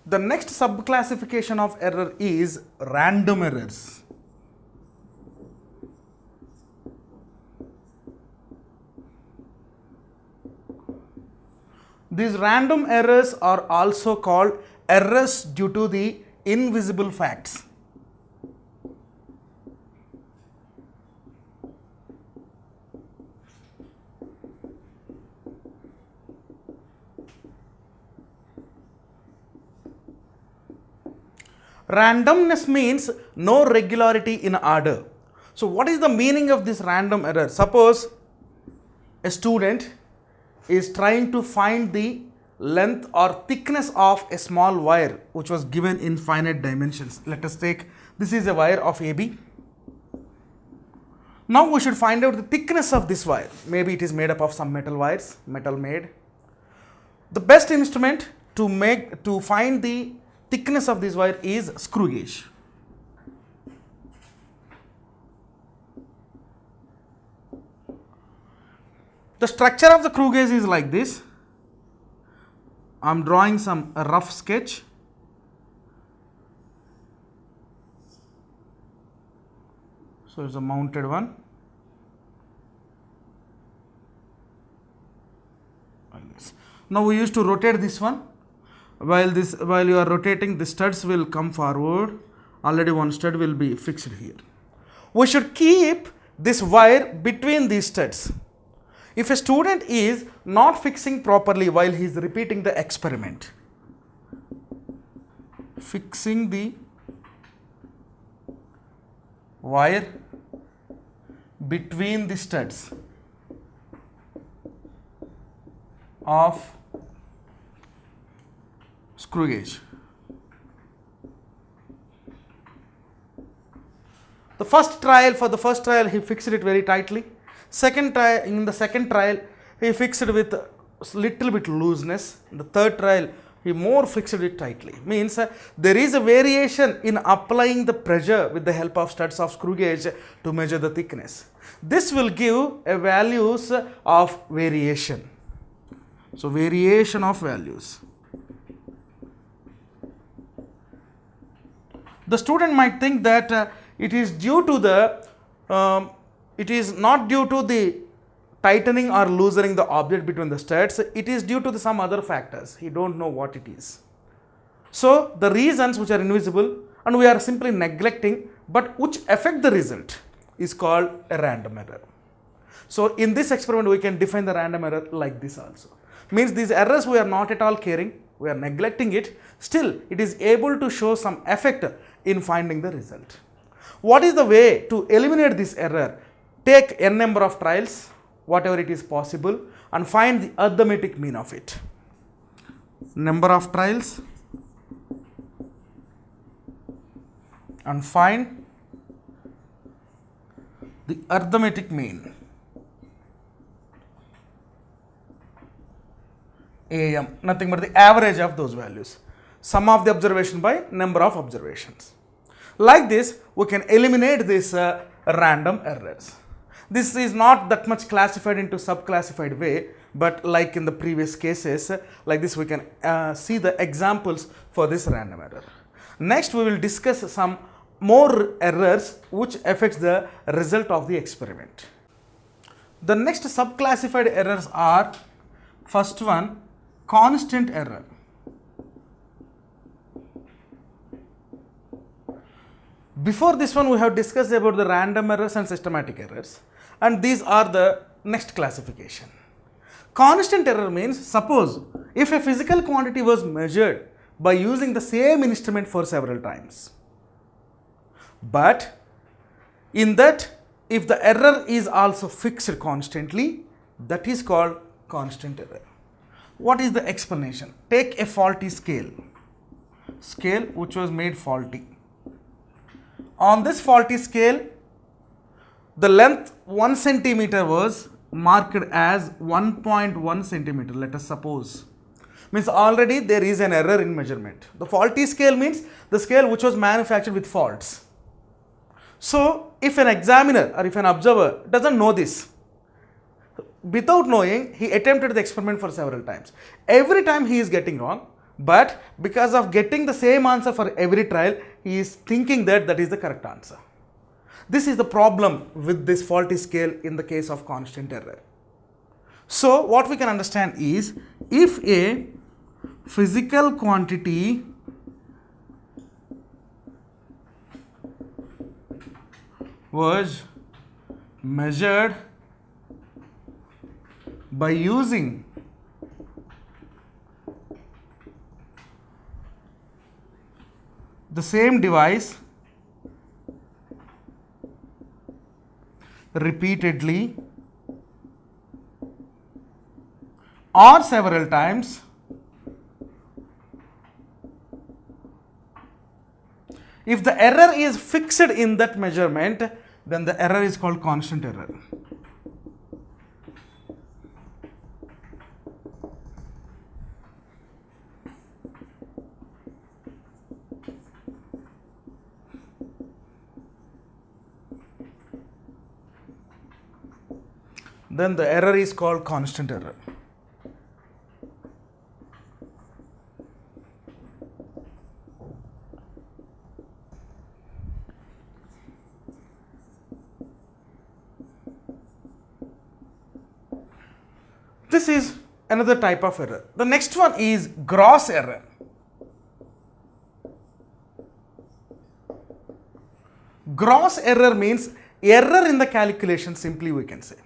The next subclassification of error is random errors. These random errors are also called errors due to the invisible facts. Randomness means no regularity in order. So what is the meaning of this random error? Suppose a student is trying to find the length or thickness of a small wire which was given in finite dimensions. Let us take, this is a wire of AB. Now we should find out the thickness of this wire. Maybe it is made up of some metal wires, metal made. The best instrument to find the thickness of this wire is screw gauge. The structure of the screw gauge is like this. I am drawing a rough sketch. So it's a mounted one. Like this. Now we used to rotate this one. While you are rotating, the studs will come forward. Already one stud will be fixed here. We should keep this wire between these studs. If a student is not fixing properly while he is repeating the experiment, fixing the wire between the studs of screw gauge. For the first trial he fixed it very tightly. In the second trial he fixed it with little bit looseness. In the third trial he more fixed it tightly. Means there is a variation in applying the pressure with the help of studs of screw gauge to measure the thickness. This will give a values of variation. So variation of values. The student might think that it is not due to the tightening or loosening the object between the studs, it is due to some other factors. He don't know what it is. So the reasons which are invisible and we are simply neglecting, but which affect the result, is called a random error. So in this experiment we can define the random error like this also. Means these errors we are not at all caring, we are neglecting it, still it is able to show some effect in finding the result. What is the way to eliminate this error? Take n number of trials, whatever it is possible, and find the arithmetic mean of it. Number of trials and find the arithmetic mean. AM, nothing but the average of those values. Sum of the observation by number of observations. Like this, we can eliminate these random errors. This is not that much classified into sub-classified way, but like in the previous cases, like this we can see the examples for this random error. Next, we will discuss some more errors which affects the result of the experiment. The next sub-classified errors are, first one, constant error. Before this one we have discussed about the random errors and systematic errors, and these are the next classification. Constant error means, suppose if a physical quantity was measured by using the same instrument for several times, but in that if the error is also fixed constantly, that is called constant error. What is the explanation? Take a faulty scale which was made faulty. On this faulty scale, the length 1 centimeter was marked as 1.1 centimeter, let us suppose. Means already there is an error in measurement. The faulty scale means the scale which was manufactured with faults. So if an examiner or if an observer doesn't know this, without knowing, he attempted the experiment for several times. Every time he is getting wrong, But because of getting the same answer for every trial, he is thinking that that is the correct answer. This is the problem with this faulty scale in the case of constant error. So what we can understand is, if a physical quantity was measured by using the same device repeatedly or several times, if the error is fixed in that measurement, then the error is called constant error. Then the error is called constant error. This is another type of error. The next one is gross error. Gross error means error in the calculation, simply we can say.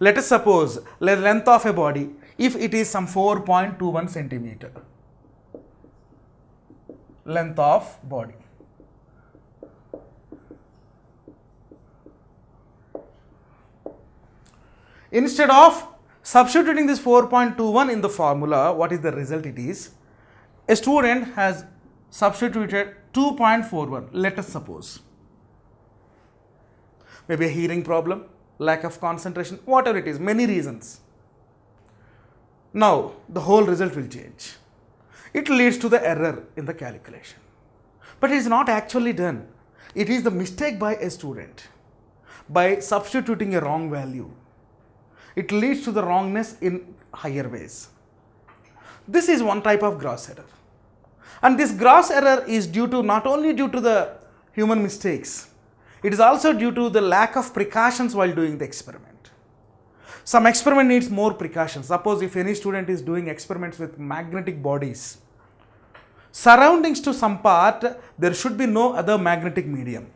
Let us suppose the length of a body, if it is some 4.21 centimeter, length of body. Instead of substituting this 4.21 in the formula, what is the result it is? A student has substituted 2.41, let us suppose. Maybe a hearing problem, lack of concentration, whatever it is, many reasons. Now, the whole result will change. It leads to the error in the calculation. But it is not actually done. It is the mistake by a student. By substituting a wrong value, it leads to the wrongness in higher ways. This is one type of gross error. And this gross error is not only due to the human mistakes, it is also due to the lack of precautions while doing the experiment. Some experiment needs more precautions. Suppose if any student is doing experiments with magnetic bodies, surroundings to some part, there should be no other magnetic medium.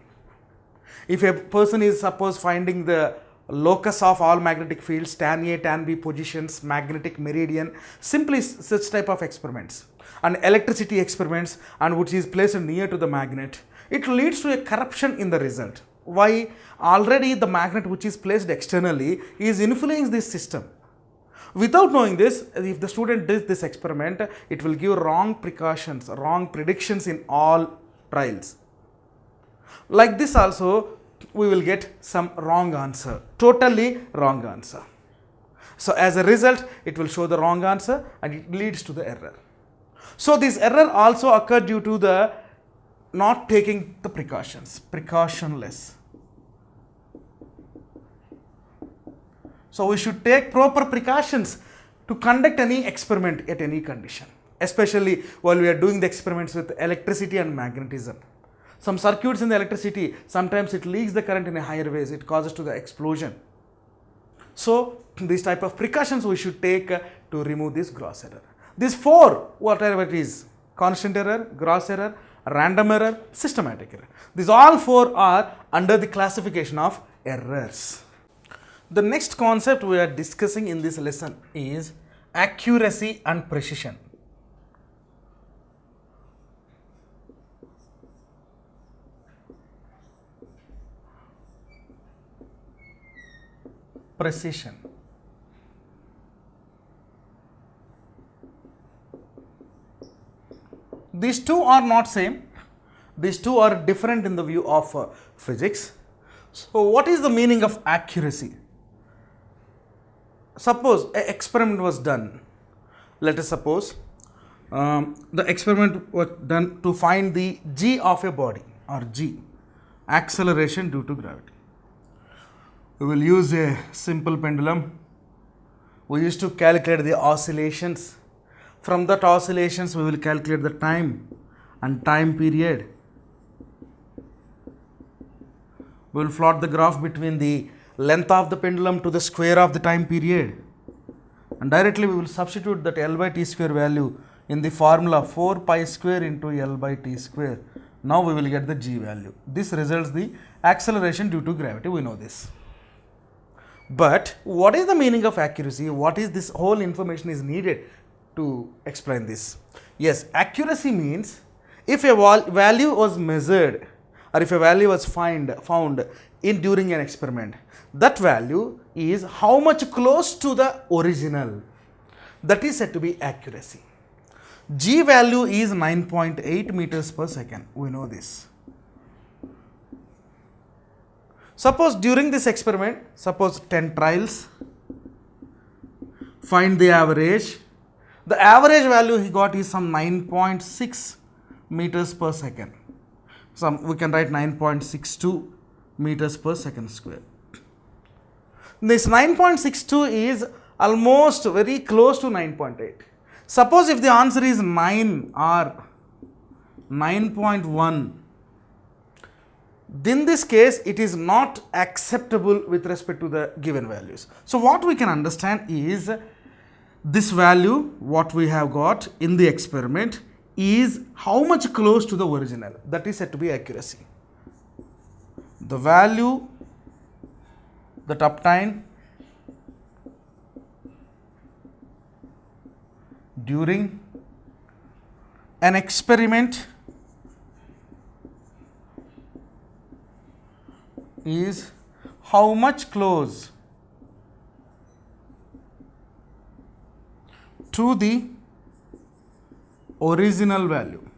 If a person is suppose finding the locus of all magnetic fields, tan A, tan B positions, magnetic meridian, simply such type of experiments, and electricity experiments, and which is placed near to the magnet, it leads to a corruption in the result. Why? Already the magnet which is placed externally is influencing this system. Without knowing this, if the student does this experiment, it will give wrong precautions, wrong predictions in all trials. Like this also, we will get some wrong answer, totally wrong answer. So as a result, it will show the wrong answer and it leads to the error. So this error also occurred due to the not taking the precautions, precautionless. So we should take proper precautions to conduct any experiment at any condition, especially while we are doing the experiments with electricity and magnetism. Some circuits in the electricity, sometimes it leaks the current in a higher ways, it causes to the explosion. So these type of precautions we should take to remove this gross error. These four, whatever it is, constant error, gross error, random error, systematic error. These all four are under the classification of errors. The next concept we are discussing in this lesson is accuracy and precision. Precision. These two are not same. These two are different in the view of physics. So what is the meaning of accuracy? Suppose an experiment was done. Let us suppose the experiment was done to find the g of a body, or g, acceleration due to gravity. We will use a simple pendulum. We used to calculate the oscillations. From that oscillations we will calculate the time and time period. We will plot the graph between the length of the pendulum to the square of the time period, and directly we will substitute that L by T square value in the formula 4 pi square into L by T square. Now we will get the G value. This results the acceleration due to gravity, we know this. But what is the meaning of accuracy? What is this whole information is needed to explain this? Yes, accuracy means if a value was measured or if a value was found in during an experiment, that value is how much close to the original. That is said to be accuracy. G value is 9.8 meters per second. We know this. Suppose during this experiment, suppose 10 trials, find the average. The average value he got is some 9.6 meters per second. We can write 9.62 meters per second square. This 9.62 is almost very close to 9.8. Suppose if the answer is 9 or 9.1, in this case it is not acceptable with respect to the given values. So what we can understand is this value what we have got in the experiment is how much close to the original. That is said to be accuracy. The value that obtained during an experiment is how much close to the original value.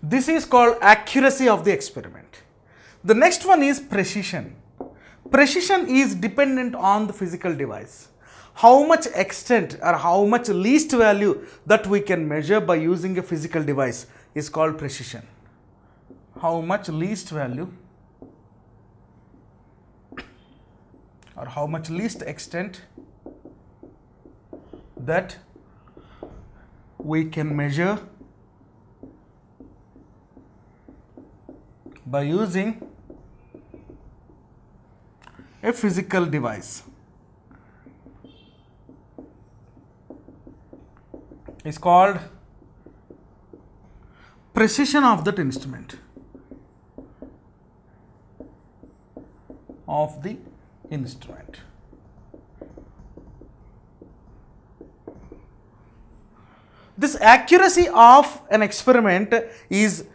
This is called accuracy of the experiment. The next one is precision. Precision is dependent on the physical device. How much extent or how much least value that we can measure by using a physical device is called precision. How much least value or how much least extent that we can measure by using a physical device is called precision of that instrument, This accuracy of an experiment is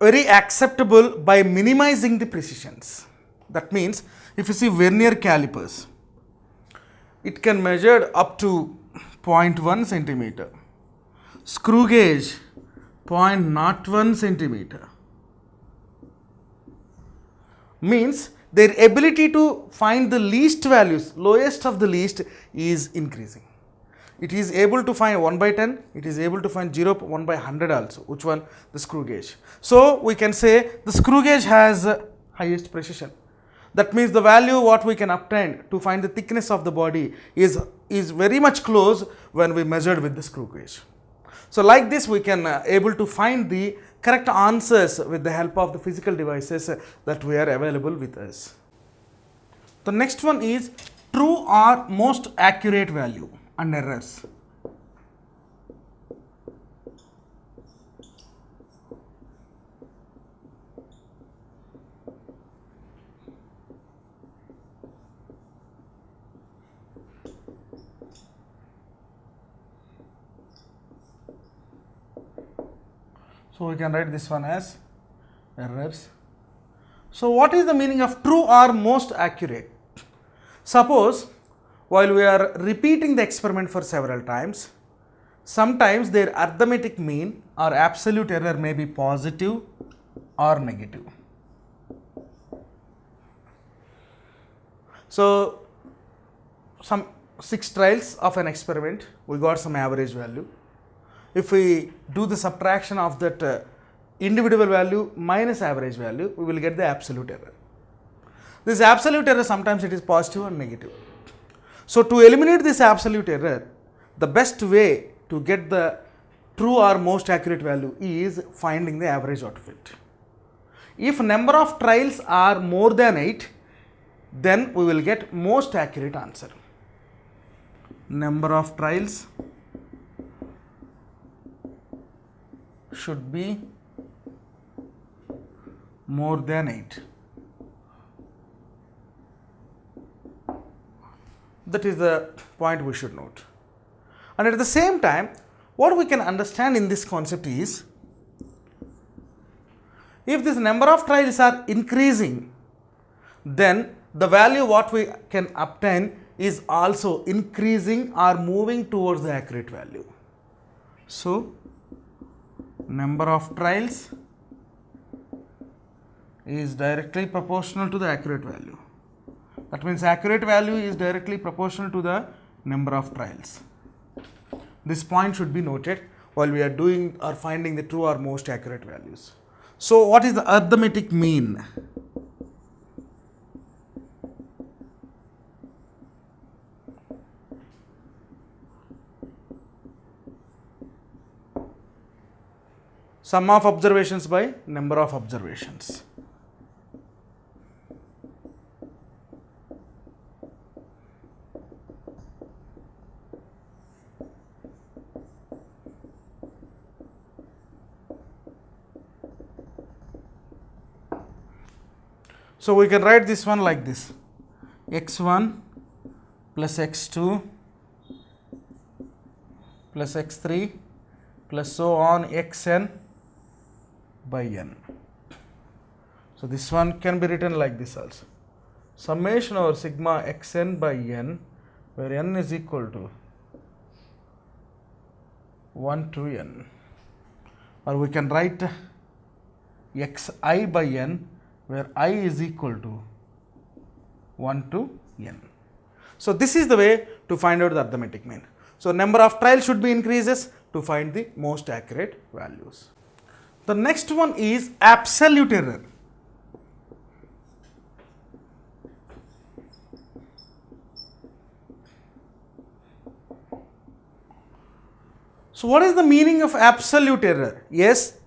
very acceptable by minimizing the precisions. That means if you see vernier calipers, it can measure up to 0.1 centimeter. Screw gauge 0.01 centimeter. Means their ability to find the least values, lowest of the least, is increasing. It is able to find 1 by 10, it is able to find 1 by 100 also. Which one? The screw gauge. So we can say the screw gauge has highest precision. That means the value what we can obtain to find the thickness of the body is very much close when we measured with the screw gauge. So like this we can able to find the correct answers with the help of the physical devices that we are available with us. The next one is true or most accurate value and errors. So we can write this one as errors. So what is the meaning of true or most accurate? Suppose while we are repeating the experiment for several times, sometimes their arithmetic mean or absolute error may be positive or negative. So some 6 trials of an experiment, we got some average value. If we do the subtraction of that individual value minus average value, we will get the absolute error. This absolute error sometimes it is positive or negative. So to eliminate this absolute error, the best way to get the true or most accurate value is finding the average out of it. If number of trials are more than 8, then we will get most accurate answer. Number of trials should be more than 8. That is the point we should note. And at the same time, what we can understand in this concept is, if this number of trials are increasing, then the value what we can obtain is also increasing or moving towards the accurate value. So, number of trials is directly proportional to the accurate value. That means accurate value is directly proportional to the number of trials. This point should be noted while we are doing or finding the true or most accurate values. So what is the arithmetic mean? Sum of observations by number of observations. So we can write this one like this: x1 plus x2 plus x3 plus so on xn by n. So this one can be written like this also: summation over sigma xn by n, where n is equal to 1 to n. Or we can write xi by n, where I is equal to 1 to n. So this is the way to find out the arithmetic mean. So number of trials should be increases to find the most accurate values. The next one is absolute error. So what is the meaning of absolute error? Yes,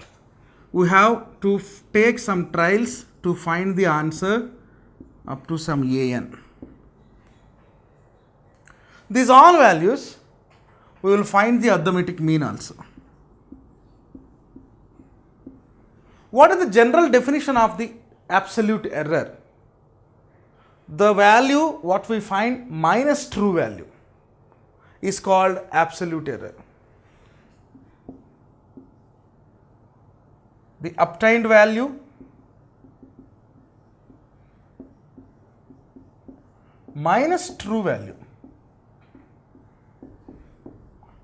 we have to take some trials to find the answer up to some an. These all values we will find the arithmetic mean also. What is the general definition of the absolute error? The value what we find minus true value is called absolute error. The obtained value minus true value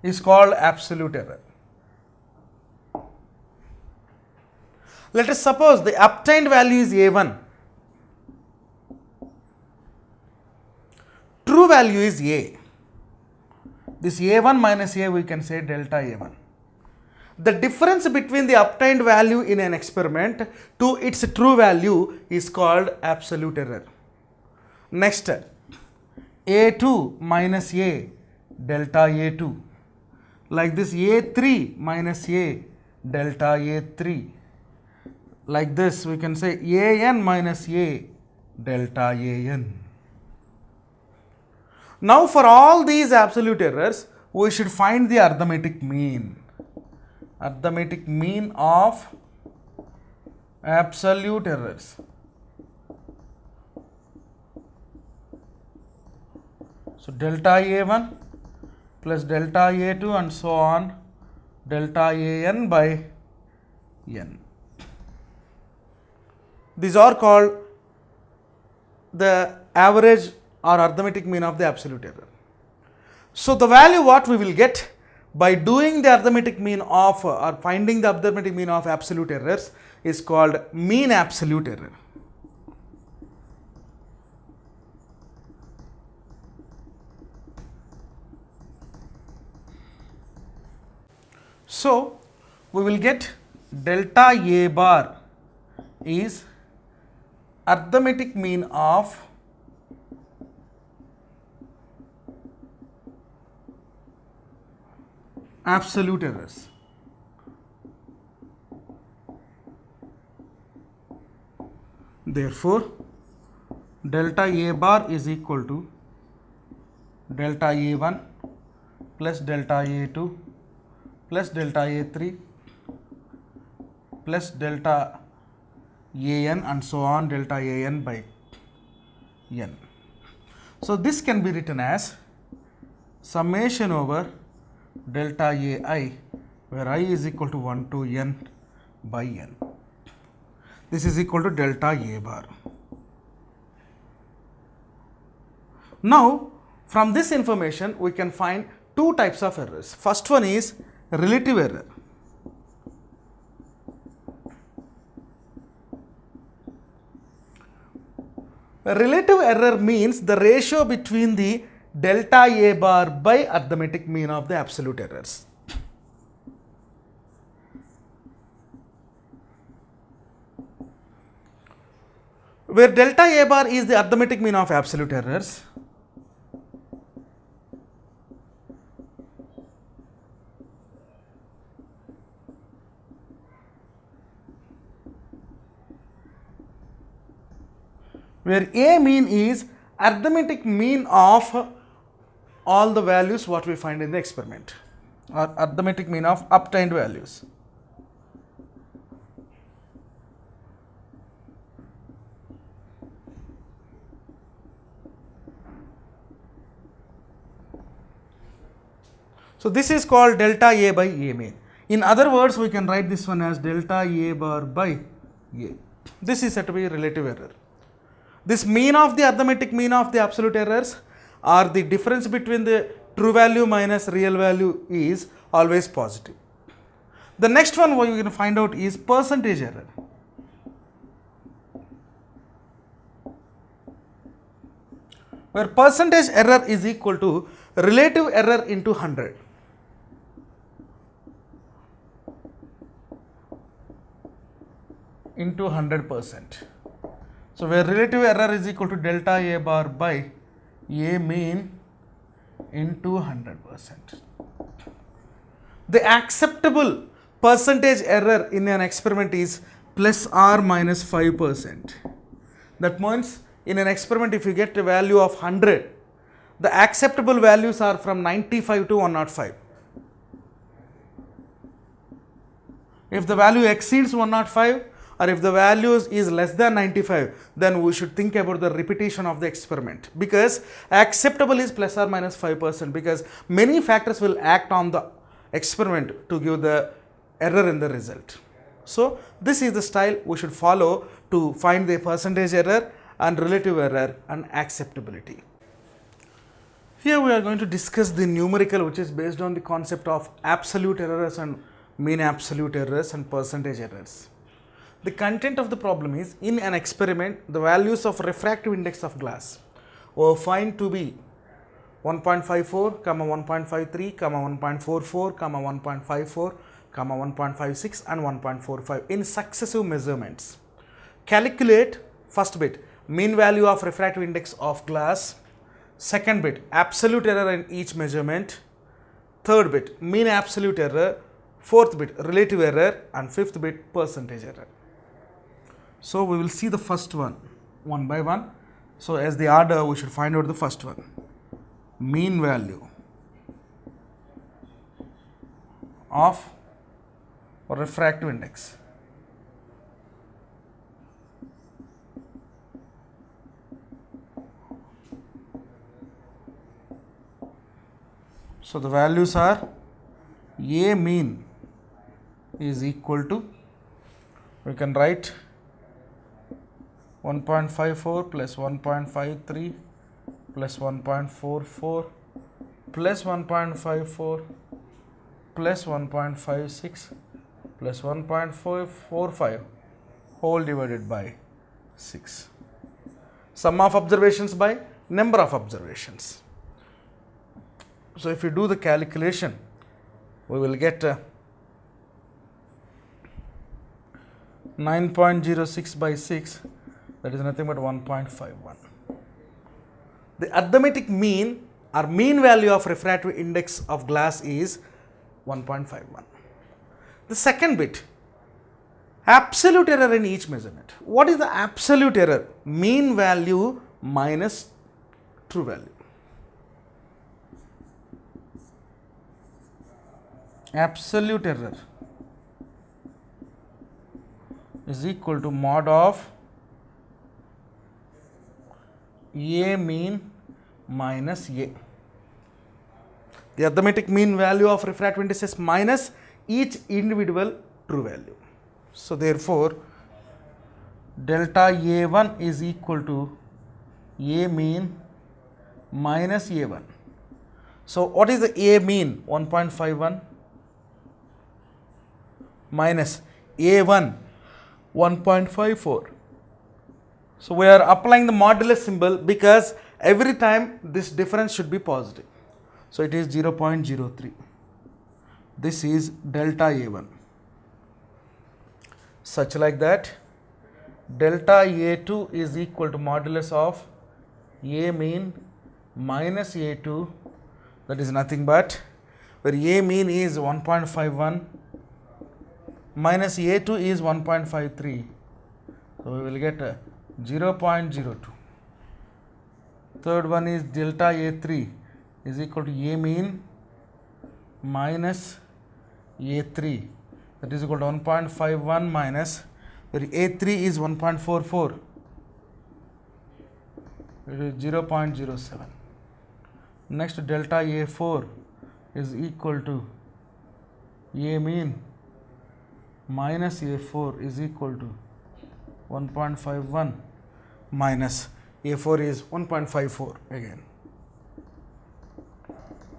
is called absolute error. Let us suppose the obtained value is a1, true value is a. This a1 minus a we can say delta a1. The difference between the obtained value in an experiment to its true value is called absolute error. Next, a2 minus a delta a2. Like this, a3 minus a delta a3. Like this, we can say an minus a delta an. Now for all these absolute errors, we should find the arithmetic mean. Arithmetic mean of absolute errors. So delta a1 plus delta a2 and so on, delta an by n. These are called the average or arithmetic mean of the absolute error. So the value what we will get by doing the arithmetic mean of or finding the arithmetic mean of absolute errors is called mean absolute error. So we will get delta a bar is arithmetic mean of absolute errors. Therefore, delta A bar is equal to delta A1 plus delta A2 plus delta A3 plus delta AN and so on, delta AN by N. So this can be written as summation over delta AI, where I is equal to 1 to N by N. This is equal to delta A bar. Now, from this information, we can find two types of errors. First one is relative error. Relative error means the ratio between the delta A bar by arithmetic mean of the absolute errors. Where delta A bar is the arithmetic mean of absolute errors, where A mean is arithmetic mean of all the values what we find in the experiment, or arithmetic mean of obtained values. So this is called delta A by A mean. In other words, we can write this one as delta A bar by A. This is said to be relative error. This mean of the arithmetic mean of the absolute errors, or the difference between the true value minus real value, is always positive. The next one we can find out is percentage error. Where percentage error is equal to relative error into 100. Into 100%. So where relative error is equal to delta A bar by A mean into 100%. The acceptable percentage error in an experiment is plus or minus 5%. That means in an experiment, if you get a value of 100, the acceptable values are from 95 to 105. If the value exceeds 105, or if the values is less than 95, then we should think about the repetition of the experiment, because acceptable is plus or minus 5%, because many factors will act on the experiment to give the error in the result. So this is the style we should follow to find the percentage error and relative error and acceptability. Here we are going to discuss the numerical, which is based on the concept of absolute errors and mean absolute errors and percentage errors. The content of the problem is, in an experiment, the values of refractive index of glass were found to be 1.54, 1.53, 1.44, 1.54, 1.56 and 1.45 in successive measurements. Calculate first bit mean value of refractive index of glass, second bit absolute error in each measurement, third bit mean absolute error, fourth bit relative error, and fifth bit percentage error. So we will see the first one by one. So as the order, we should find out the first one. Mean value of refractive index. So the values are A mean is equal to, we can write 1.54 plus 1.53 plus 1.44 plus 1.54 plus 1.56 plus 1.445 whole divided by 6. Sum of observations by number of observations. So if you do the calculation, we will get 9.06 by 6, that is nothing but 1.51. The arithmetic mean or mean value of refractive index of glass is 1.51. The second bit, absolute error in each measurement. What is the absolute error? Mean value minus true value. Absolute error is equal to mod of A mean minus A. The arithmetic mean value of refractive indices minus each individual true value. So therefore, delta A1 is equal to A mean minus A1. So what is the A mean? 1.51 minus A1 1.54. So we are applying the modulus symbol because every time this difference should be positive. So it is 0.03. This is delta A1. Such like that delta A2 is equal to modulus of A mean minus A2, that is nothing but where A mean is 1.51 minus A2 is 1.53. So we will get 0.02. Third one is delta A3 is equal to A mean minus A3, that is equal to 1.51 minus where A3 is 1.44, it is 0.07. Next delta A4 is equal to A mean minus A4 is equal to 1.51 minus A4 is 1.54 again.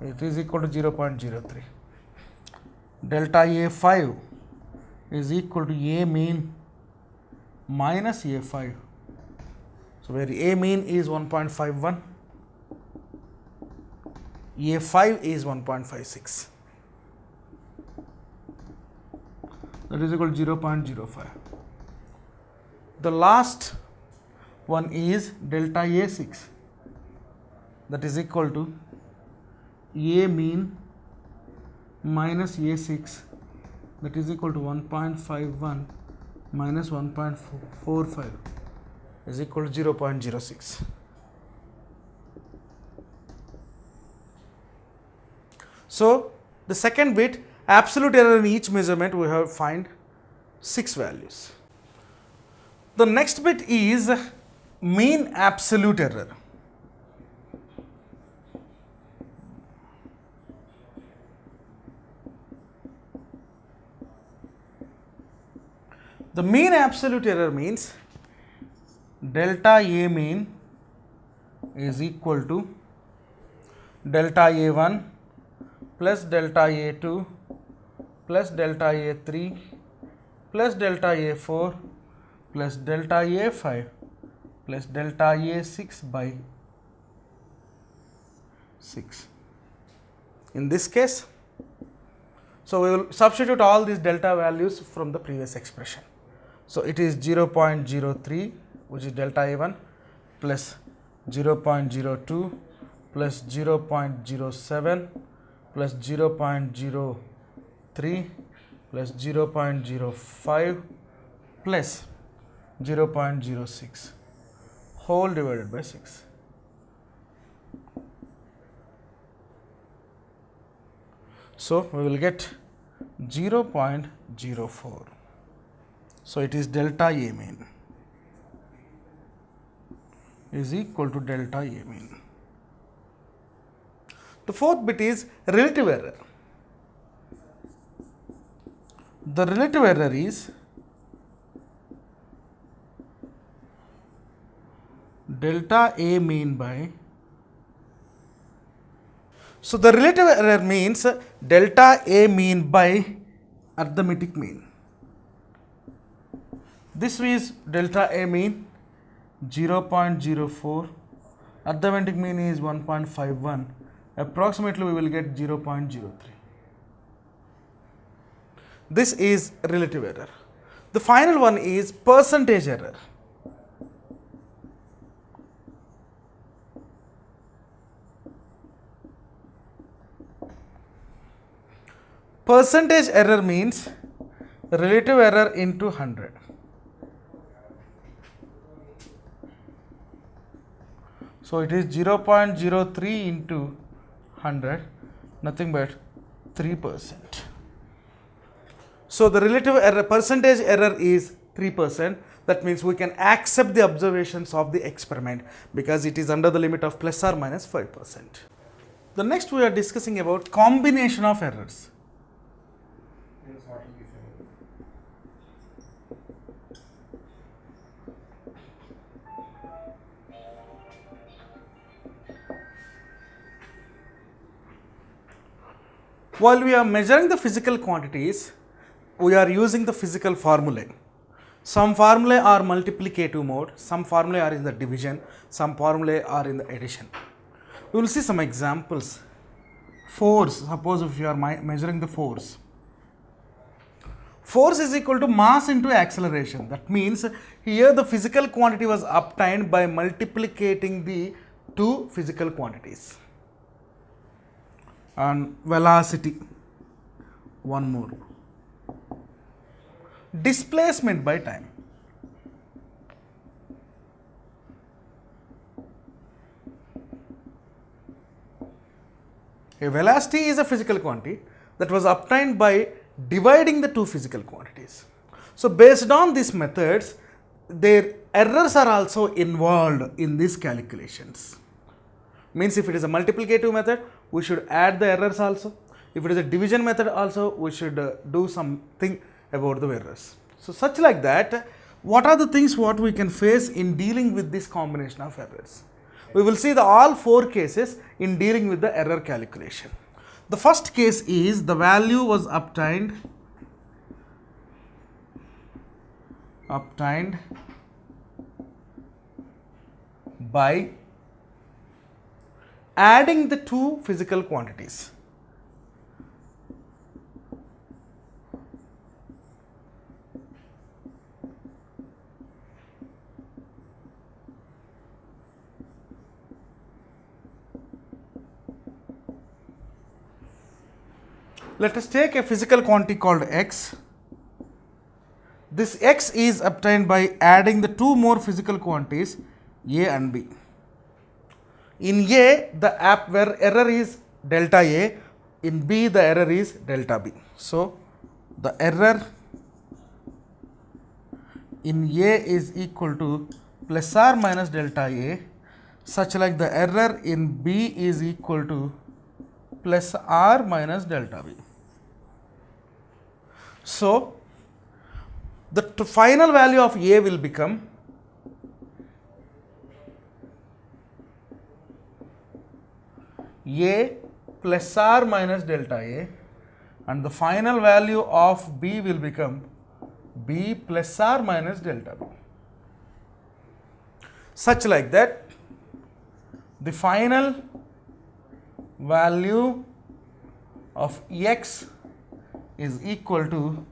It is equal to 0.03. Delta A5 is equal to A mean minus A5. So where A mean is 1.51, A5 is 1.56. That is equal to 0.05. The last one is delta A6, that is equal to A mean minus A6, that is equal to 1.51 minus 1.45 is equal to 0.06. So the second bit, absolute error in each measurement, we have find 6 values. The next bit is mean absolute error. The mean absolute error means delta A mean is equal to delta A1 plus delta A2 plus delta A3 plus delta A4 plus delta A5 plus delta A6 by 6. In this case, so we will substitute all these delta values from the previous expression. So it is 0.03, which is delta A1, plus 0.02 plus 0.07 plus 0.03 plus 0.05 plus 0.06 whole divided by 6. So we will get 0.04. So it is delta A mean is equal to delta A mean. The fourth bit is relative error. The relative error is delta A mean by, so the relative error means delta A mean by arithmetic mean. This is delta A mean 0.04, arithmetic mean is 1.51, approximately we will get 0.03. This is relative error. The final one is percentage error. Percentage error means relative error into 100. So it is 0.03 into 100, nothing but 3%. So the relative error, percentage error is 3%. That means we can accept the observations of the experiment because it is under the limit of plus or minus 5%. The next we are discussing about combination of errors. While we are measuring the physical quantities, we are using the physical formulae. Some formulae are multiplicative mode, some formulae are in the division, some formulae are in the addition. We will see some examples. Force, suppose if you are measuring the force. Force is equal to mass into acceleration. That means here the physical quantity was obtained by multiplicating the two physical quantities. And velocity, one more. Displacement by time. A velocity is a physical quantity that was obtained by dividing the two physical quantities. So based on these methods, their errors are also involved in these calculations. Means if it is a multiplicative method, we should add the errors also. If it is a division method also, we should do something about the errors. So such like that, what are the things what we can face in dealing with this combination of errors? We will see the all four cases in dealing with the error calculation. The first case is the value was obtained by adding the two physical quantities. Let us take a physical quantity called x. This x is obtained by adding the two more physical quantities a and b. In A, where error is delta A, in B the error is delta B. So the error in A is equal to plus or minus delta A, such like the error in B is equal to plus or minus delta B. So the final value of A will become A plus or minus delta A, and the final value of B will become B plus or minus delta B. Such like that, the final value of x is equal to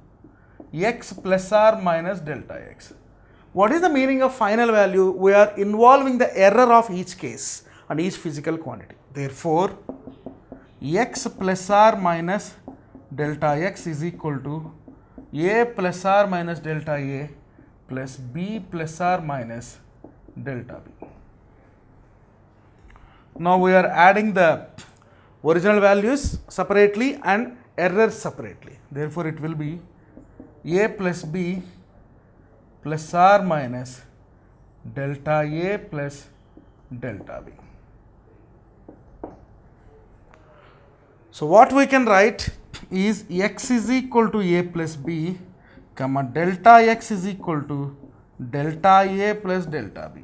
x plus or minus delta x. What is the meaning of final value? We are involving the error of each case and each physical quantity. Therefore, x plus or minus delta x is equal to a plus or minus delta a plus b plus or minus delta b. Now we are adding the original values separately and errors separately. Therefore, it will be a plus b plus or minus delta a plus delta b. So what we can write is x is equal to a plus b, comma delta x is equal to delta a plus delta b.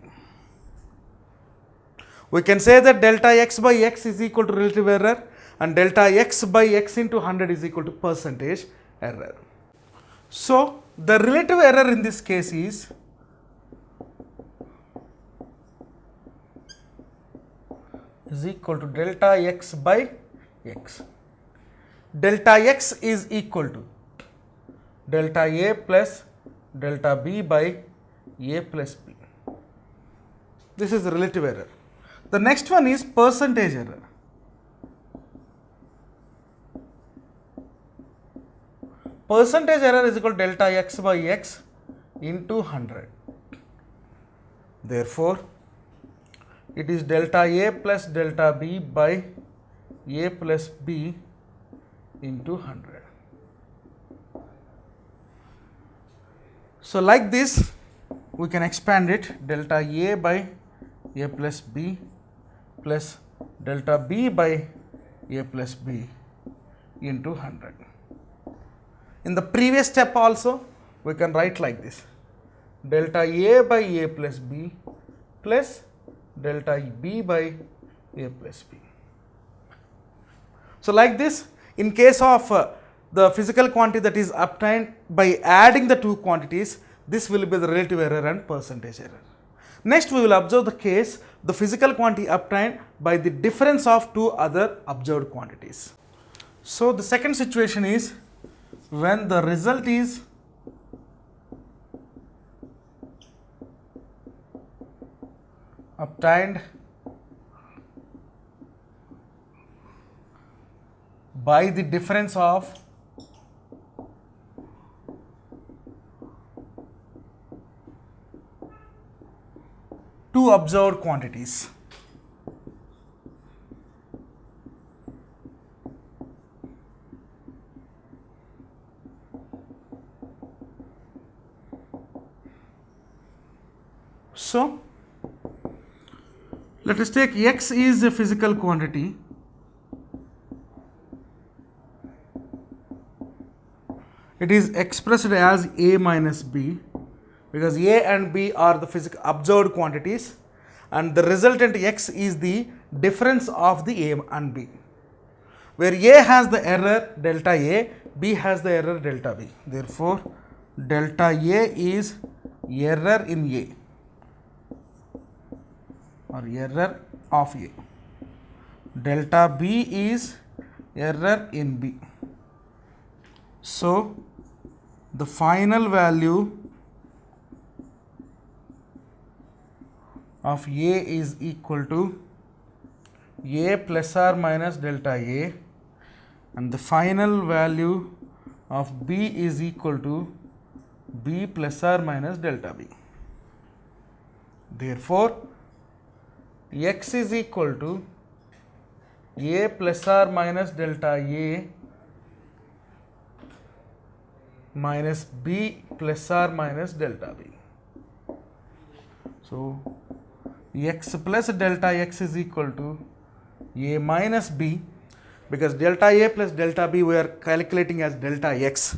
We can say that delta x by x is equal to relative error and delta x by x into 100 is equal to percentage error. So the relative error in this case is equal to delta x by x. Delta x is equal to delta a plus delta b by a plus b. This is the relative error. The next one is percentage error. percentage error is equal to delta x by x into 100. Therefore, it is delta a plus delta b by a plus b into 100. So like this, we can expand it, delta a by a plus b plus delta b by a plus b into 100. In the previous step also, we can write like this, delta a by a plus b plus delta b by a plus b. So like this, in case of the physical quantity that is obtained by adding the two quantities, this will be the relative error and percentage error. Next, we will observe the case, the physical quantity obtained by the difference of two other observed quantities. So the second situation is when the result is obtained by the difference of two observed quantities. So, let us take x is a physical quantity it is expressed as a minus b, because a and b are the physical observed quantities and the resultant x is the difference of the a and b, where a has the error delta a, b has the error delta b. Therefore, delta a is error in a or error of a, delta b is error in b. So, the final value of a is equal to a plus or minus delta a, and the final value of b is equal to b plus or minus delta b. Therefore, x is equal to a plus or minus delta a minus b plus or minus delta b. So, x plus delta x is equal to a minus b, because delta a plus delta b we are calculating as delta x.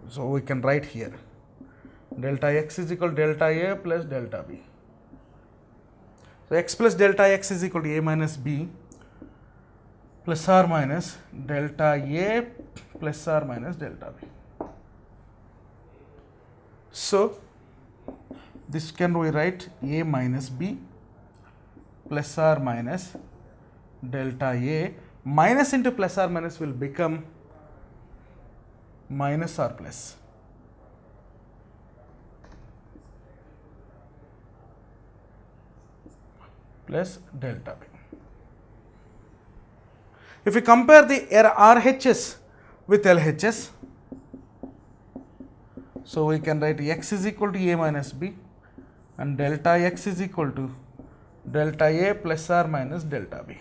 So, we can write here delta x is equal to delta a plus delta b. So, x plus delta x is equal to a minus b plus or minus delta a plus or minus delta b. So, this can we write a minus b plus or minus delta a, minus into plus or minus will become minus or plus. Plus delta b. If we compare the RHS with LHS, so we can write x is equal to a minus b and delta x is equal to delta a plus or minus delta b.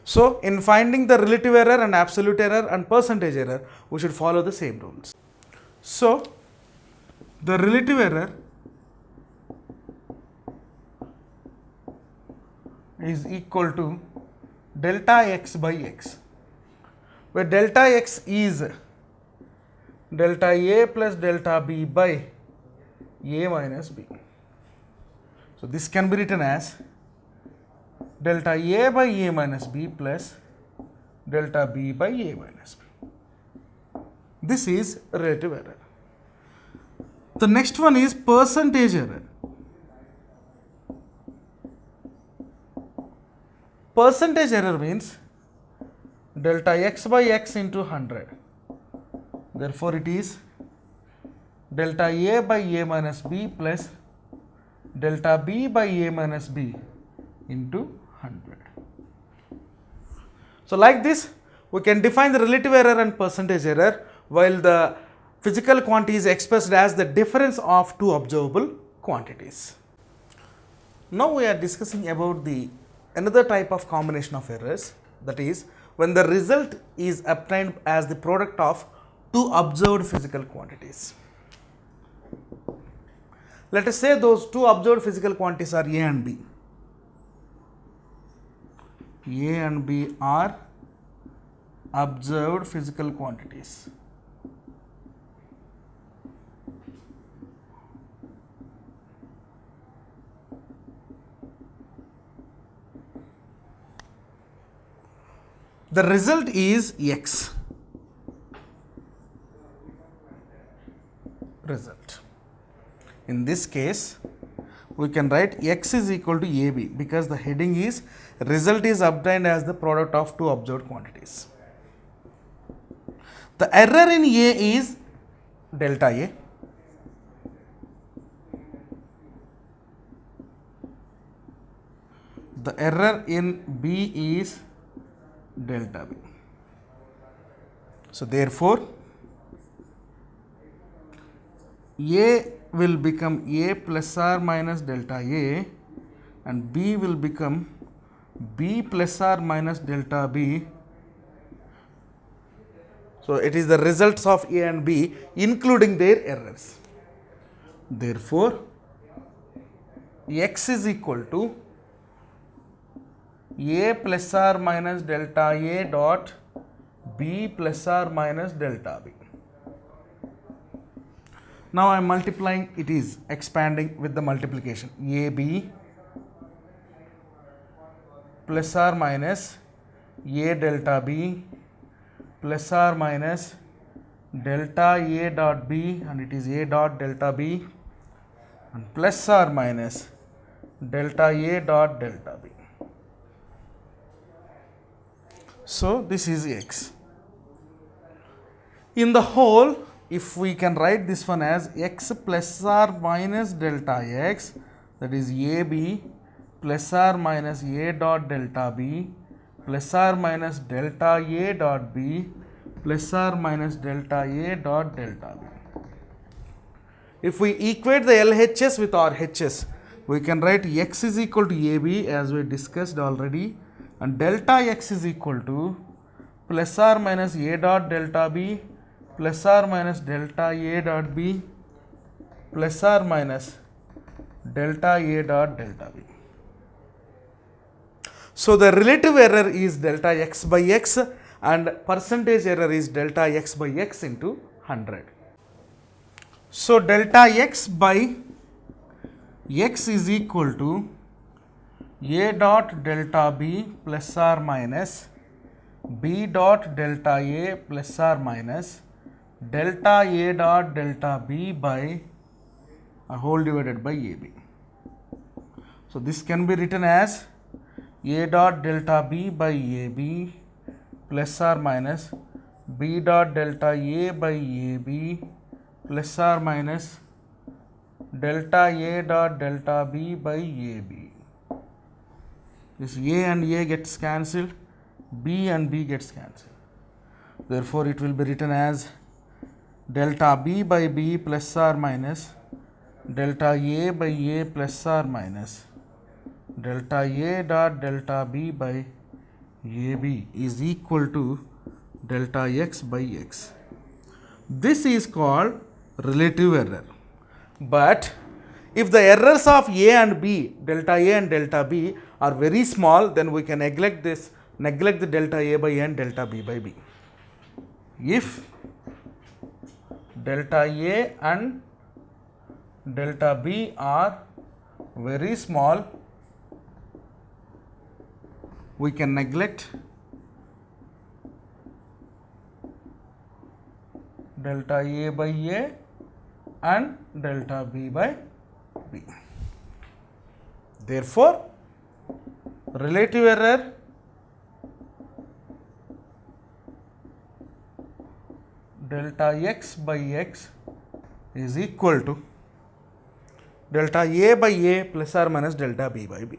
So, in finding the relative error and absolute error and percentage error, we should follow the same rules. So, the relative error is equal to delta x by x, where delta x is delta a plus delta b by a minus b. So, this can be written as delta a by a minus b plus delta b by a minus b. This is relative error. The next one is percentage error. Percentage error means delta x by x into 100. Therefore, it is delta a by a minus b plus delta b by a minus b into 100. So, like this, we can define the relative error and percentage error, while the physical quantity is expressed as the difference of two observable quantities. Now we are discussing about the another type of combination of errors, that is when the result is obtained as the product of two observed physical quantities. Let us say those two observed physical quantities are A and B. A and B are observed physical quantities. The result is X. Result. In this case, we can write X is equal to AB because the heading is result is obtained as the product of two observed quantities. The error in A is delta A. The error in B is delta B. So therefore, A will become A plus or minus delta A and B will become B plus or minus delta B. So it is the results of A and B including their errors. Therefore, X is equal to A plus or minus delta A dot B plus or minus delta B. Now I am multiplying, it is expanding with the multiplication. AB plus or minus A delta B plus or minus delta A dot B, and it is A dot delta B, and plus or minus delta A dot delta B. So this is X. In the whole, if we can write this one as X plus or minus delta X, that is AB plus or minus A dot delta B plus or minus delta A dot B plus or minus delta A dot delta B. If we equate the LHS with RHS, we can write X is equal to AB as we discussed already, and delta X is equal to plus or minus A dot delta B plus or minus delta A dot B plus or minus delta A dot delta B. So the relative error is delta X by X and percentage error is delta X by X into 100. So delta X by X is equal to A dot delta B plus or minus B dot delta A plus or minus delta A dot delta B by a whole divided by AB. So this can be written as A dot delta B by AB plus or minus B dot delta A by AB plus or minus delta A dot delta B by AB. This A and A gets cancelled, B and B gets cancelled. Therefore, it will be written as delta B by B plus or minus delta A by A plus or minus delta A dot delta B by AB is equal to delta X by X. This is called relative error. But if the errors of A and B, delta A and delta B are very small, then we can neglect the delta A by A and delta B by B. If delta A and delta B are very small, we can neglect delta A by A and delta B by B. Therefore, relative error delta X by X is equal to delta A by A plus or minus delta B by B.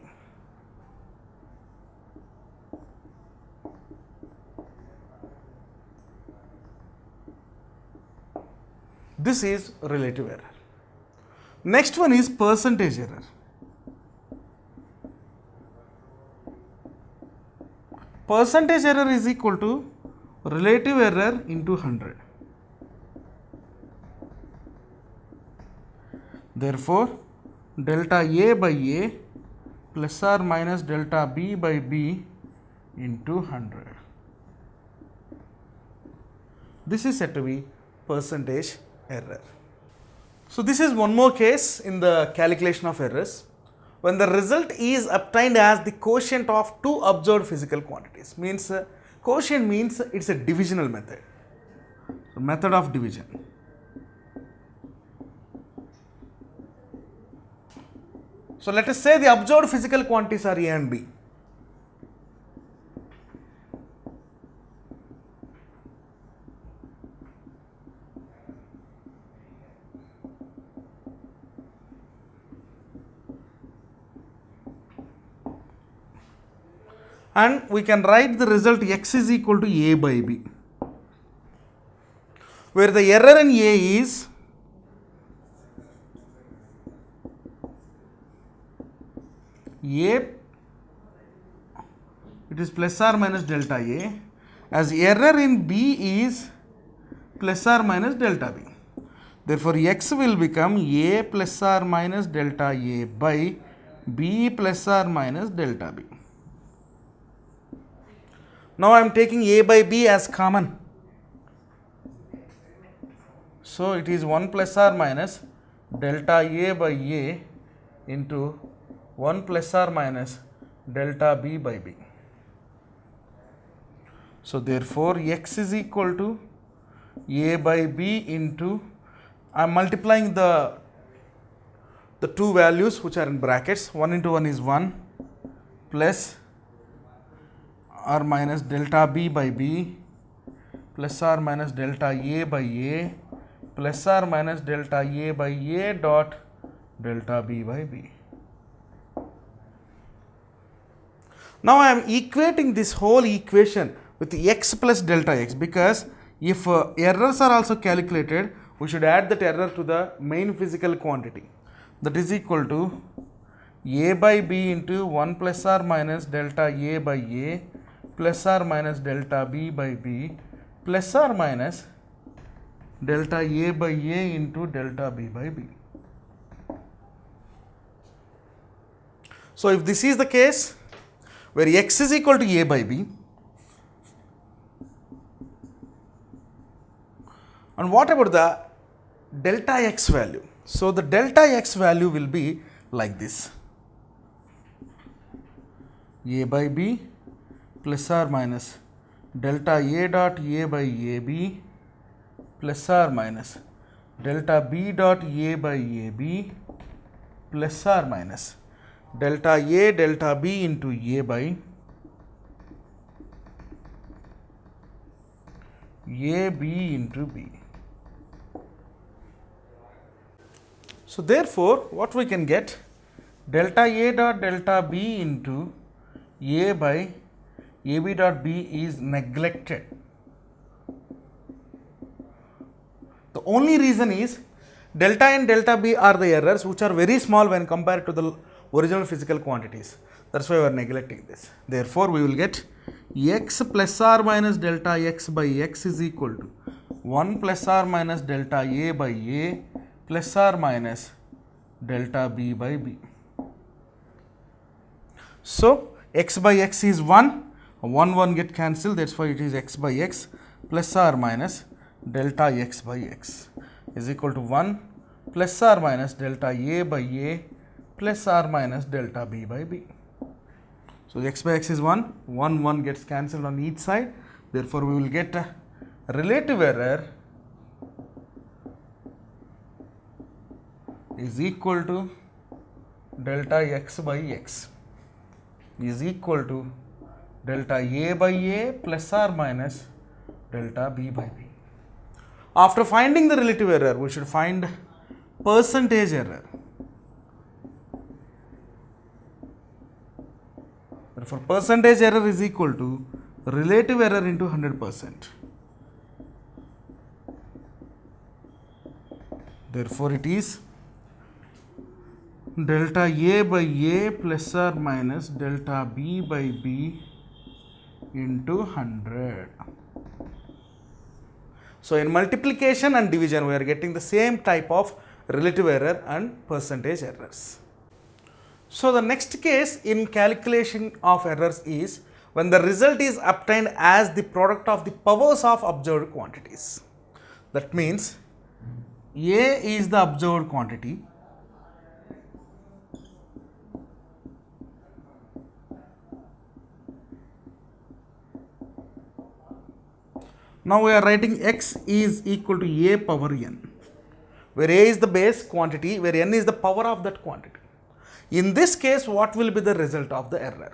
This is relative error. Next one is percentage error. Percentage error is equal to relative error into 100. Therefore, delta A by A plus or minus delta B by B into 100. This is said to be percentage error. So, this is one more case in the calculation of errors when the result is obtained as the quotient of two observed physical quantities. Means quotient means it is a divisional method. So, method of division. So, let us say the observed physical quantities are A and B. And we can write the result x is equal to A by B, where the error in A is A, it is plus or minus delta A, as error in B is plus or minus delta B. Therefore, x will become A plus or minus delta A by B plus or minus delta B. Now, I am taking A by B as common. So, it is 1 plus or minus delta A by A into 1 plus or minus delta B by B. So, therefore, x is equal to A by B into, I am multiplying the two values which are in brackets, 1 into 1 is 1 plus or minus delta B by B plus or minus delta A by A plus or minus delta A by A dot delta B by B. Now, I am equating this whole equation with x plus delta x, because if errors are also calculated, we should add that error to the main physical quantity. That is equal to A by B into 1 plus or minus delta A by A plus or minus delta B by B plus or minus delta A by A into delta B by B. So, if this is the case where x is equal to A by B, and what about the delta x value? So, the delta x value will be like this: A by B plus or minus delta A dot A by AB plus or minus delta B dot A by AB plus or minus delta A delta B into A by AB into B. So, therefore, what we can get, delta A dot delta B into A by AB dot B is neglected. The only reason is delta and delta B are the errors which are very small when compared to the original physical quantities. That is why we are neglecting this. Therefore, we will get x plus or minus delta x by x is equal to 1 plus or minus delta A by A plus or minus delta B by B. So, x by x is 1. 1 get cancelled, that is why it is x by x plus or minus delta x by x is equal to 1 plus or minus delta A by A plus or minus delta B by B. So, x by x is 1, 1 gets cancelled on each side, therefore, we will get a relative error is equal to delta x by x is equal to delta A by A plus or minus delta B by B. After finding the relative error, we should find percentage error. Therefore, percentage error is equal to relative error into 100%. Therefore, it is delta A by A plus or minus delta B by B into 100. So, in multiplication and division, we are getting the same type of relative error and percentage errors. So, the next case in calculation of errors is when the result is obtained as the product of the powers of observed quantities. That means A is the observed quantity, now we are writing x is equal to A power n, where A is the base quantity, where n is the power of that quantity. In this case, what will be the result of the error?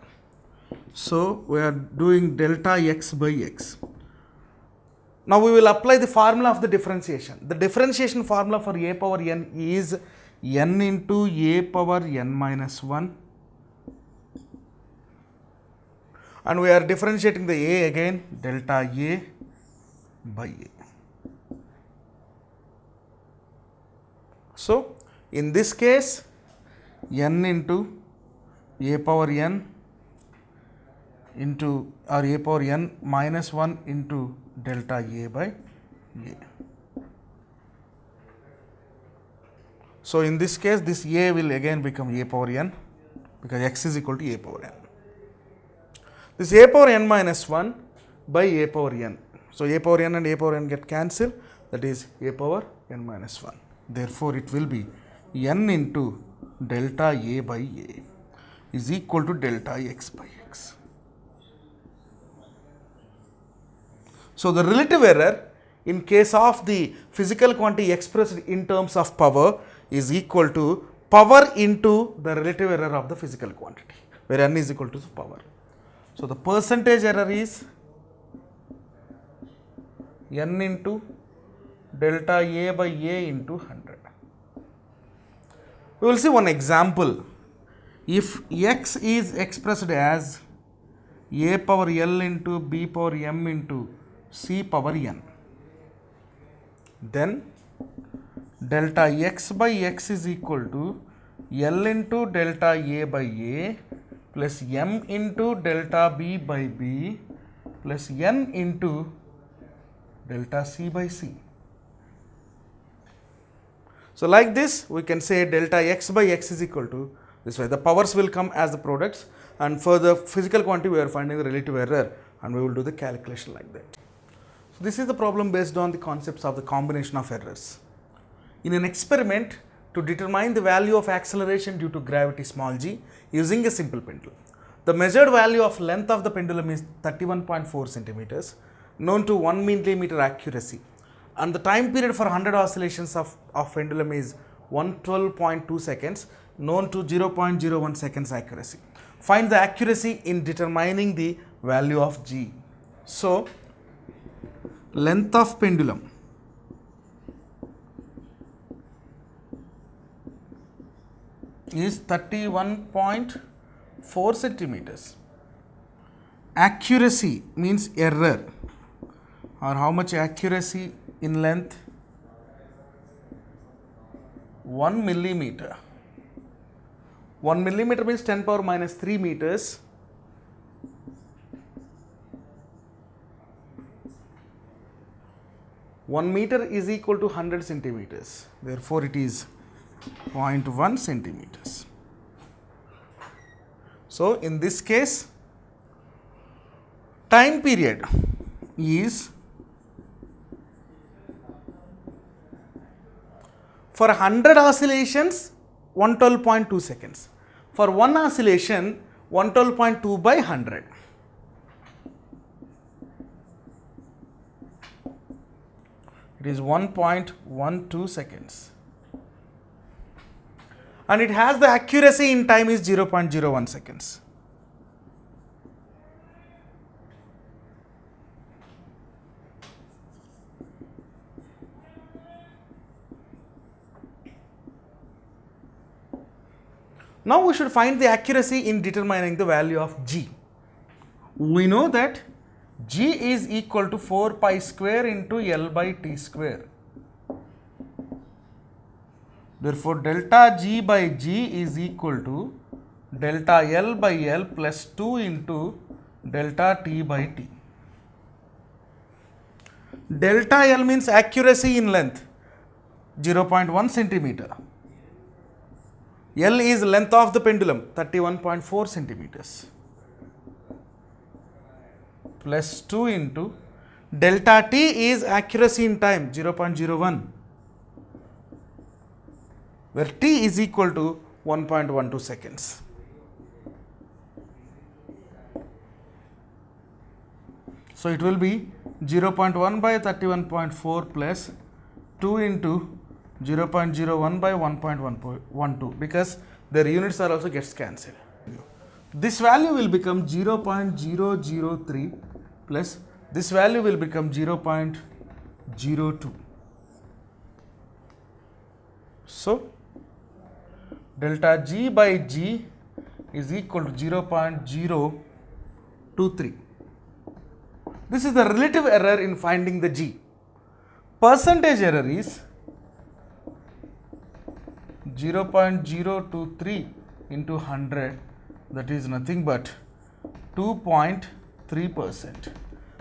So, we are doing delta x by x. Now, we will apply the formula of the differentiation. The differentiation formula for A power n is n into A power n minus 1, and we are differentiating the A again, delta A by A. So, in this case, n into A power n into or A power n minus 1 into delta A by A. So, in this case, this A will again become A power n because x is equal to A power n. This A power n minus 1 by A power n. So, A power n and A power n get cancelled, that is A power n minus 1. Therefore, it will be n into delta A by A is equal to delta x by x. So, the relative error in case of the physical quantity expressed in terms of power is equal to power into the relative error of the physical quantity, where n is equal to the power. So, the percentage error is n into delta A by A into 100. We will see one example. If x is expressed as A power L into B power M into C power n, then delta x by x is equal to L into delta A by A plus M into delta B by B plus N into delta C by C. So, like this we can say delta x by x is equal to this way. The powers will come as the products, and for the physical quantity we are finding the relative error, and we will do the calculation like that. So, this is the problem based on the concepts of the combination of errors. In an experiment to determine the value of acceleration due to gravity small g using a simple pendulum, the measured value of length of the pendulum is 31.4 centimeters, known to 1 millimeter accuracy, and the time period for 100 oscillations of pendulum is 112.2 seconds, known to 0.01 seconds accuracy. Find the accuracy in determining the value of g. So, length of pendulum is 31.4 centimeters. Accuracy means error, or how much accuracy in length? 1 millimeter. 1 millimeter means 10 power minus 3 meters. One meter is equal to 100 centimeters. Therefore, it is 0.1 centimeters. So, in this case, time period is for 100 oscillations 112.2 seconds. For one oscillation 112.2 by 100. It is 1.12 seconds. And it has the accuracy in time is 0.01 seconds. Now we should find the accuracy in determining the value of g. We know that g is equal to 4 pi square into L by t square. Therefore, delta G by G is equal to delta L by L plus 2 into delta T by T. Delta L means accuracy in length, 0.1 centimeter. L is length of the pendulum, 31.4 centimeters. Plus 2 into delta T is accuracy in time, 0.01, where T is equal to 1.12 seconds. So it will be 0.1 by 31.4 plus 2 into 0.01 by 1.112, because their units are also gets cancelled. This value will become 0.003 plus this value will become 0.02. So delta G by G is equal to 0.023. This is the relative error in finding the G. Percentage error is 0.023 into 100, that is nothing but 2.3%.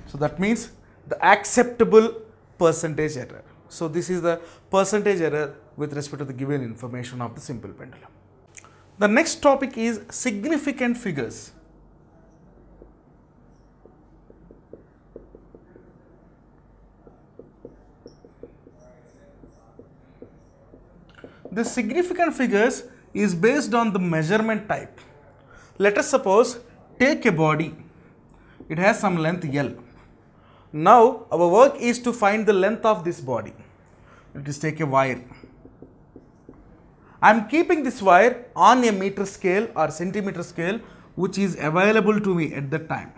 So that means the acceptable percentage error. So this is the percentage error with respect to the given information of the simple pendulum. The next topic is significant figures. The significant figures is based on the measurement type. Let us suppose take a body, it has some length L. Now our work is to find the length of this body. Let us take a wire. I am keeping this wire on a meter scale or centimeter scale which is available to me at that time.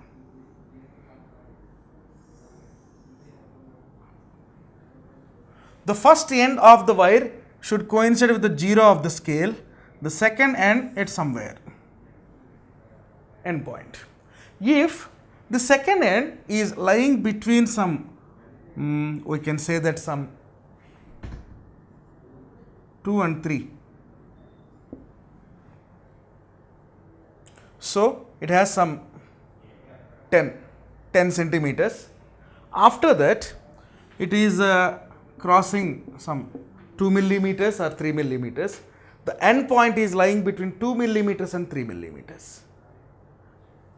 The first end of the wire should coincide with the 0 of the scale, the second end at somewhere, end point. If the second end is lying between some, we can say that some 2 and 3. So it has some 10 centimeters. After that, it is crossing some 2 millimeters or 3 millimeters. The end point is lying between 2 millimeters and 3 millimeters.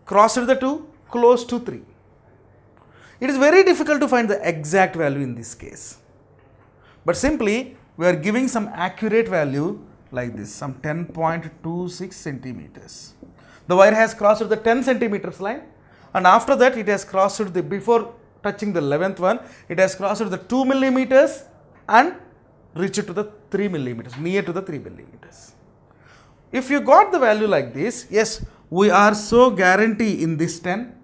Crossed the 2, close to 3. It is very difficult to find the exact value in this case. But simply, we are giving some accurate value like this, some 10.26 centimeters. The wire has crossed the 10 centimeters line, and after that it has crossed the, before touching the 11th one, it has crossed the 2 millimeters and reached to the 3 millimeters, near to the 3 millimeters. If you got the value like this, yes, we are so guarantee in this 10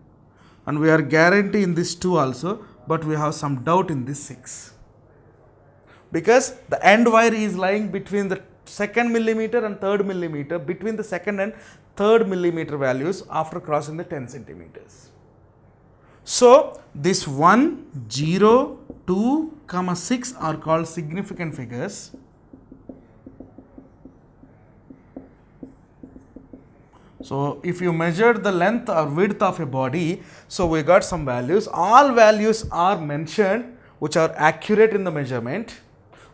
and we are guarantee in this 2 also, but we have some doubt in this 6. Because the end wire is lying between the 2nd millimeter and 3rd millimeter, between the 2nd and 3rd millimeter values after crossing the 10 centimeters. So this 1, 0, 2, 6 are called significant figures. So if you measured the length or width of a body, so we got some values. All values are mentioned which are accurate in the measurement.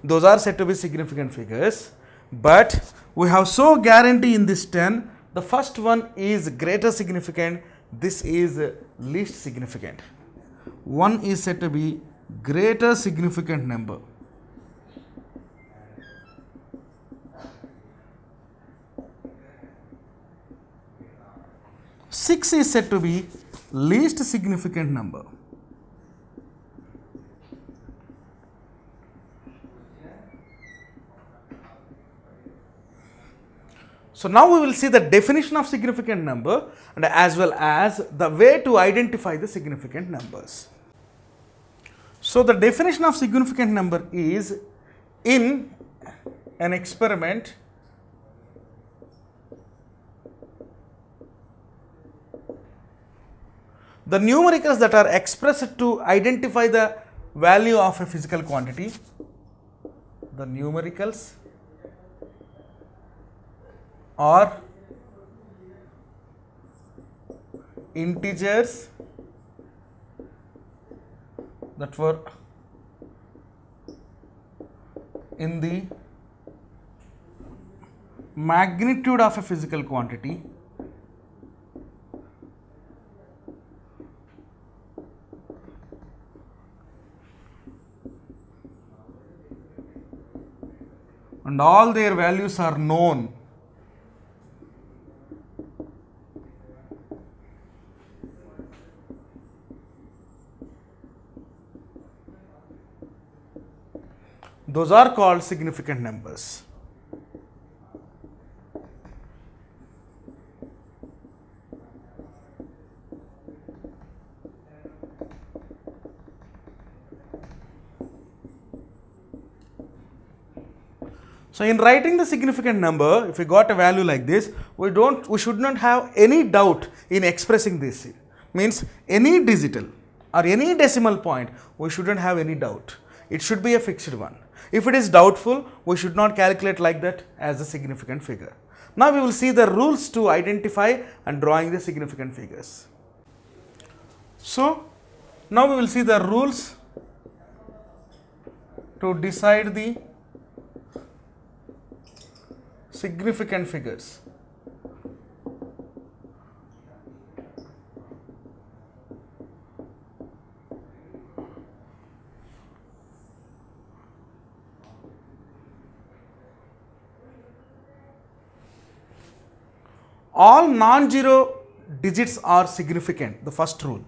Those are said to be significant figures. But we have so guarantee in this 10. The first one is greater significant. This is least significant. 1 is said to be greater significant number. Six is said to be least significant number. So now we will see the definition of significant number and as well as the way to identify the significant numbers. So the definition of significant number is, in an experiment, the numericals that are expressed to identify the value of a physical quantity, the numericals or integers that were in the magnitude of a physical quantity and all their values are known. Those are called significant numbers. So in writing the significant number, if we got a value like this, we should not have any doubt in expressing this. Means any digital or any decimal point, we shouldn't have any doubt. It should be a fixed one. If it is doubtful, we should not calculate like that as a significant figure. Now we will see the rules to identify and drawing the significant figures. So now we will see the rules to decide the significant figures. All non-zero digits are significant, the first rule.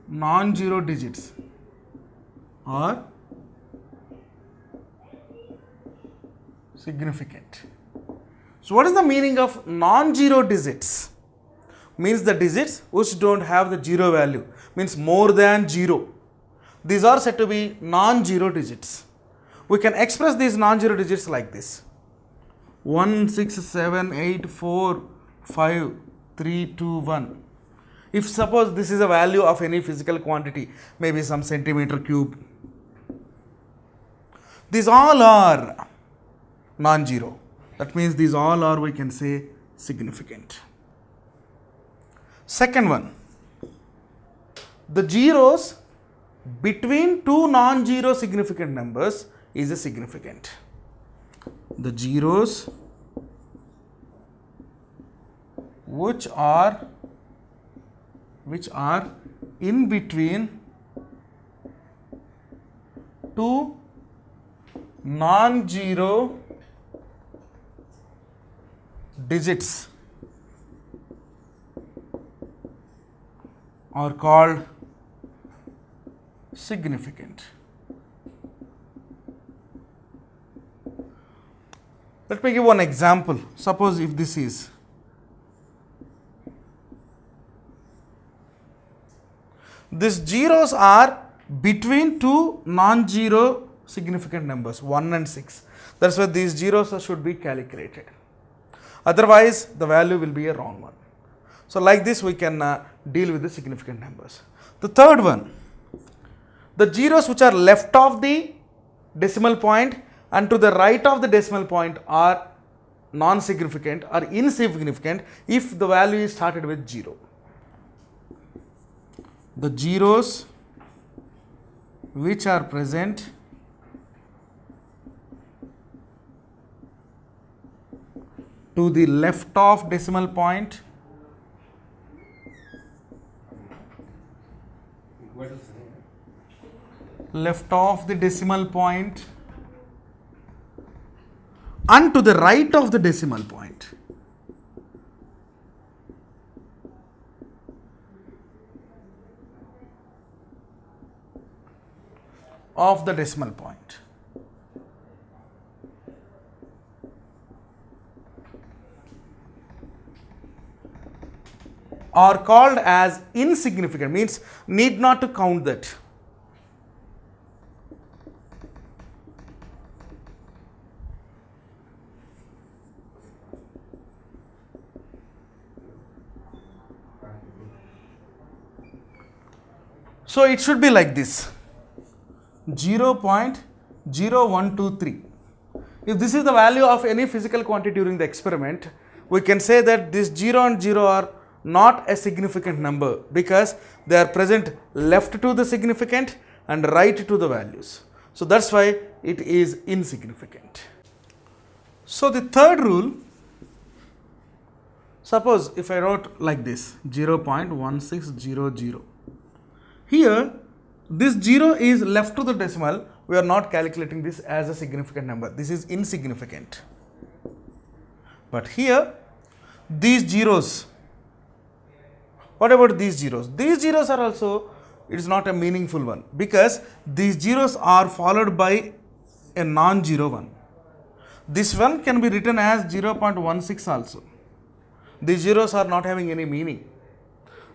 Non-zero digits are significant. So what is the meaning of non-zero digits? Means the digits which don't have the zero value, means more than 0. These are said to be non-zero digits. We can express these non-zero digits like this: 1, 6, 7, 8, 4, 5, 3, 2, 1. If suppose this is a value of any physical quantity, maybe some centimeter cube, these all are non-zero. That means these all are, we can say, significant. Second one, the zeros between two non-zero significant numbers is a significant. The zeros which are in between two non-zero digits are called significant. Let me give one example. Suppose if this is these zeros are between two non-zero significant numbers, 1 and 6. That's why these zeros should be calculated. Otherwise, the value will be a wrong one. So like this, we can deal with the significant numbers. The third one, the zeros which are left of the decimal point and to the right of the decimal point are non-significant or insignificant if the value is started with 0. The zeros which are present to the left of decimal point and to the right of the decimal point of the decimal point are called as insignificant, means need not to count that. So it should be like this. 0.0123. If this is the value of any physical quantity during the experiment, we can say that this 0 and 0 are not a significant number because they are present left to the significant and right to the values. So that's why it is insignificant. So the third rule, suppose if I wrote like this 0.1600, here this 0 is left to the decimal, we are not calculating this as a significant number, this is insignificant. But here these zeros, what about these zeros? These zeros are also, it is not a meaningful one because these zeros are followed by a non-zero one. This one can be written as 0.16 also. These zeros are not having any meaning.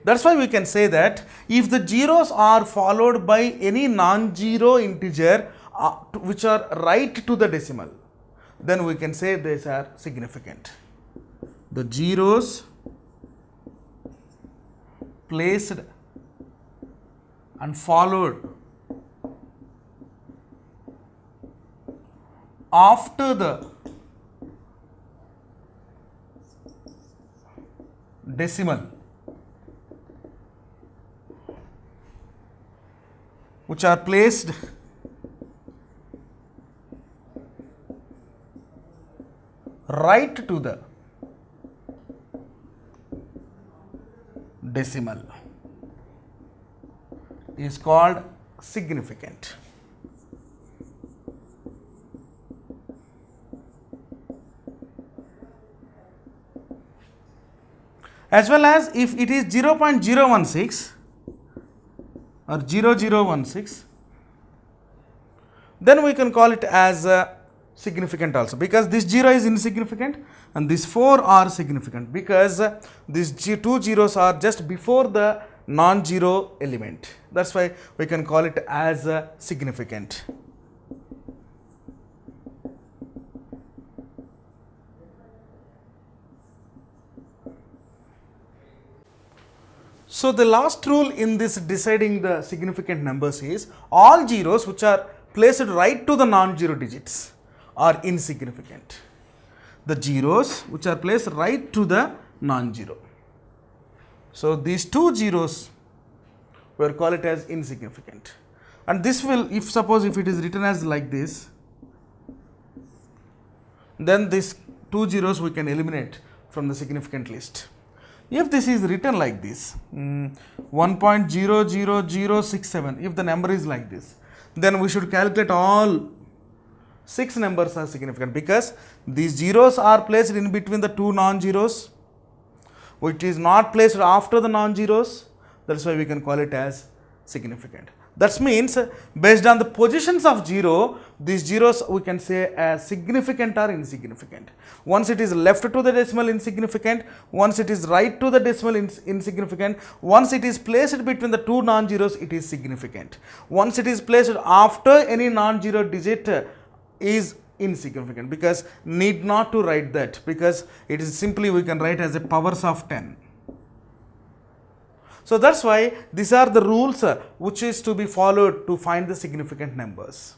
That's why we can say that if the zeros are followed by any non-zero integer which are right to the decimal, then we can say these are significant. The zeros placed and followed after the decimal, which are placed right to the decimal, is called significant. As well as if it is 0.016 or 0016, then we can call it as significant also, because this 0 is insignificant and these 4 are significant because these two zeros are just before the non-zero element. That's why we can call it as significant. So the last rule in this deciding the significant numbers is all zeros which are placed right to the non-zero digits are insignificant. The zeros which are placed right to the non-zero. So these two zeros we will call it as insignificant. And this will, if suppose if it is written as like this, then these two zeros we can eliminate from the significant list. If this is written like this, 1.00067, if the number is like this, then we should calculate all 6 numbers are significant because these zeros are placed in between the two non-zeros, which is not placed after the non-zeros. That's why we can call it as significant. That means based on the positions of 0, these zeros we can say as significant or insignificant. Once it is left to the decimal, insignificant. Once it is right to the decimal, insignificant. Once it is placed between the two non-zeros, it is significant. Once it is placed after any non-zero digit is insignificant, because need not to write that, because it is simply we can write as a powers of 10. So that's why these are the rules which is to be followed to find the significant numbers.